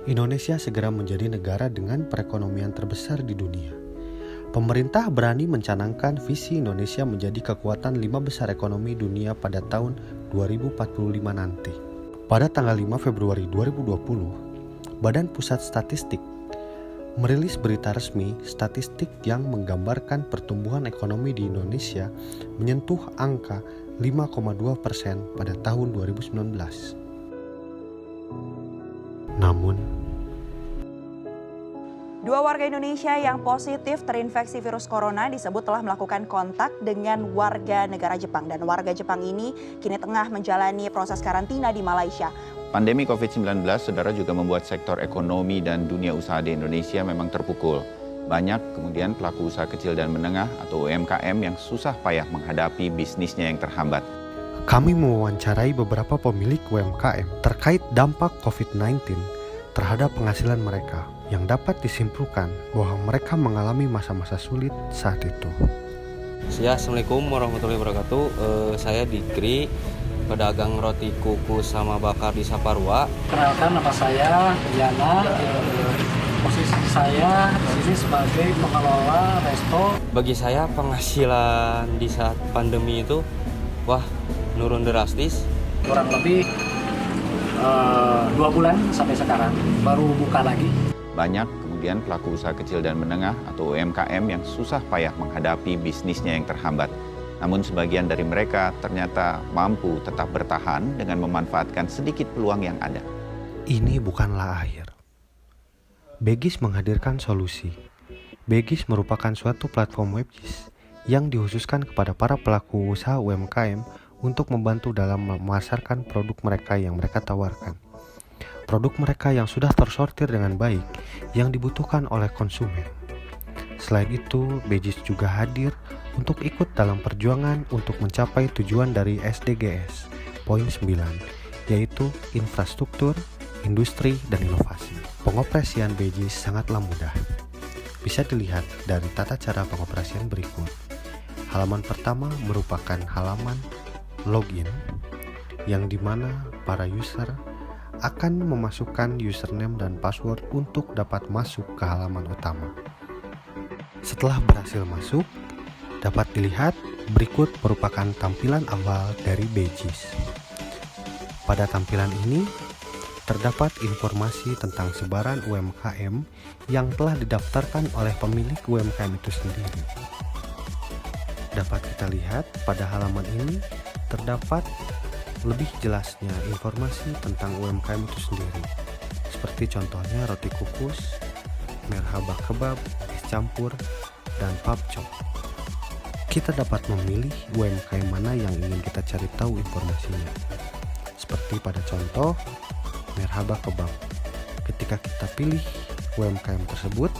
Indonesia segera menjadi negara dengan perekonomian terbesar di dunia. Pemerintah berani mencanangkan visi Indonesia menjadi kekuatan 5 besar ekonomi dunia pada tahun 2045 nanti. Pada tanggal 5 Februari 2020, Badan Pusat Statistik merilis berita resmi statistik yang menggambarkan pertumbuhan ekonomi di Indonesia menyentuh angka 5,2% pada tahun 2019. Namun, dua warga Indonesia yang positif terinfeksi virus corona disebut telah melakukan kontak dengan warga negara Jepang. Dan warga Jepang ini kini tengah menjalani proses karantina di Malaysia. Pandemi COVID-19, saudara, juga membuat sektor ekonomi dan dunia usaha di Indonesia memang terpukul. Banyak kemudian pelaku usaha kecil dan menengah atau UMKM yang susah payah menghadapi bisnisnya yang terhambat. Kami mewawancarai beberapa pemilik UMKM terkait dampak COVID-19 terhadap penghasilan mereka yang dapat disimpulkan bahwa mereka mengalami masa-masa sulit saat itu. Ya, Assalamualaikum warahmatullahi wabarakatuh. Saya Dikri, pedagang roti kukus sama bakar di Saparua. Kenalkan, nama saya Yana. Posisi saya di sini sebagai pengelola resto. Bagi saya penghasilan di saat pandemi itu nurun drastis. Kurang lebih 2 bulan sampai sekarang baru buka lagi. Banyak kemudian pelaku usaha kecil dan menengah atau UMKM yang susah payah menghadapi bisnisnya yang terhambat. Namun sebagian dari mereka ternyata mampu tetap bertahan dengan memanfaatkan sedikit peluang yang ada. Ini bukanlah akhir. Begis menghadirkan solusi. Begis merupakan suatu platform webgis yang dikhususkan kepada para pelaku usaha UMKM untuk membantu dalam memasarkan produk mereka yang mereka tawarkan. Produk mereka yang sudah tersortir dengan baik yang dibutuhkan oleh konsumen. Selain itu, Begis juga hadir untuk ikut dalam perjuangan untuk mencapai tujuan dari SDGs poin 9, yaitu infrastruktur, industri, dan inovasi. Pengoperasian Begis sangatlah mudah. Bisa dilihat dari tata cara pengoperasian berikut. Halaman pertama merupakan halaman login, yang dimana para user akan memasukkan username dan password untuk dapat masuk ke halaman utama. Setelah berhasil masuk, dapat dilihat berikut merupakan tampilan awal dari Begis. Pada tampilan ini, terdapat informasi tentang sebaran UMKM yang telah didaftarkan oleh pemilik UMKM itu sendiri. Dapat kita lihat pada halaman ini terdapat lebih jelasnya informasi tentang UMKM itu sendiri, seperti contohnya roti kukus, merhaba kebab, es campur, dan papcok. Kita dapat memilih UMKM mana yang ingin kita cari tahu informasinya. Seperti pada contoh merhaba kebab. Ketika kita pilih UMKM tersebut,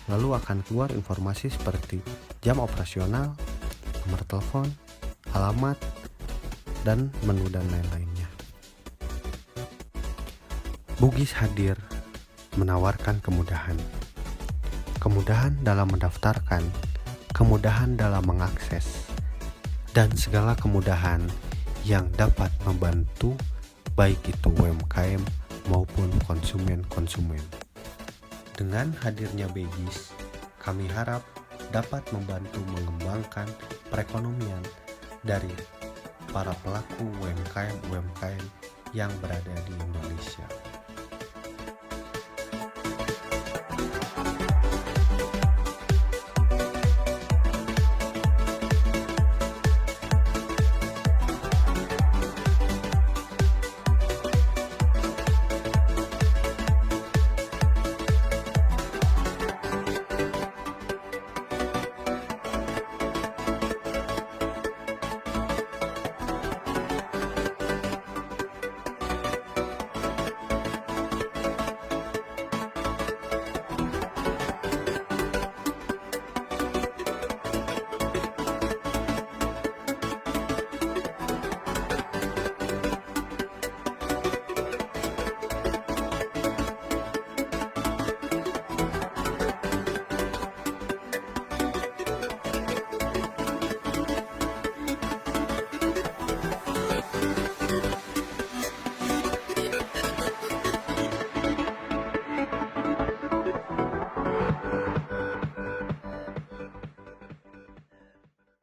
lalu akan keluar informasi seperti jam operasional, nomor telepon, alamat, dan menu dan lain-lainnya. Bugis hadir menawarkan kemudahan. Kemudahan dalam mendaftarkan, kemudahan dalam mengakses, dan segala kemudahan yang dapat membantu baik itu UMKM maupun konsumen-konsumen. Dengan hadirnya Begis, kami harap dapat membantu mengembangkan perekonomian dari para pelaku UMKM yang berada di Indonesia.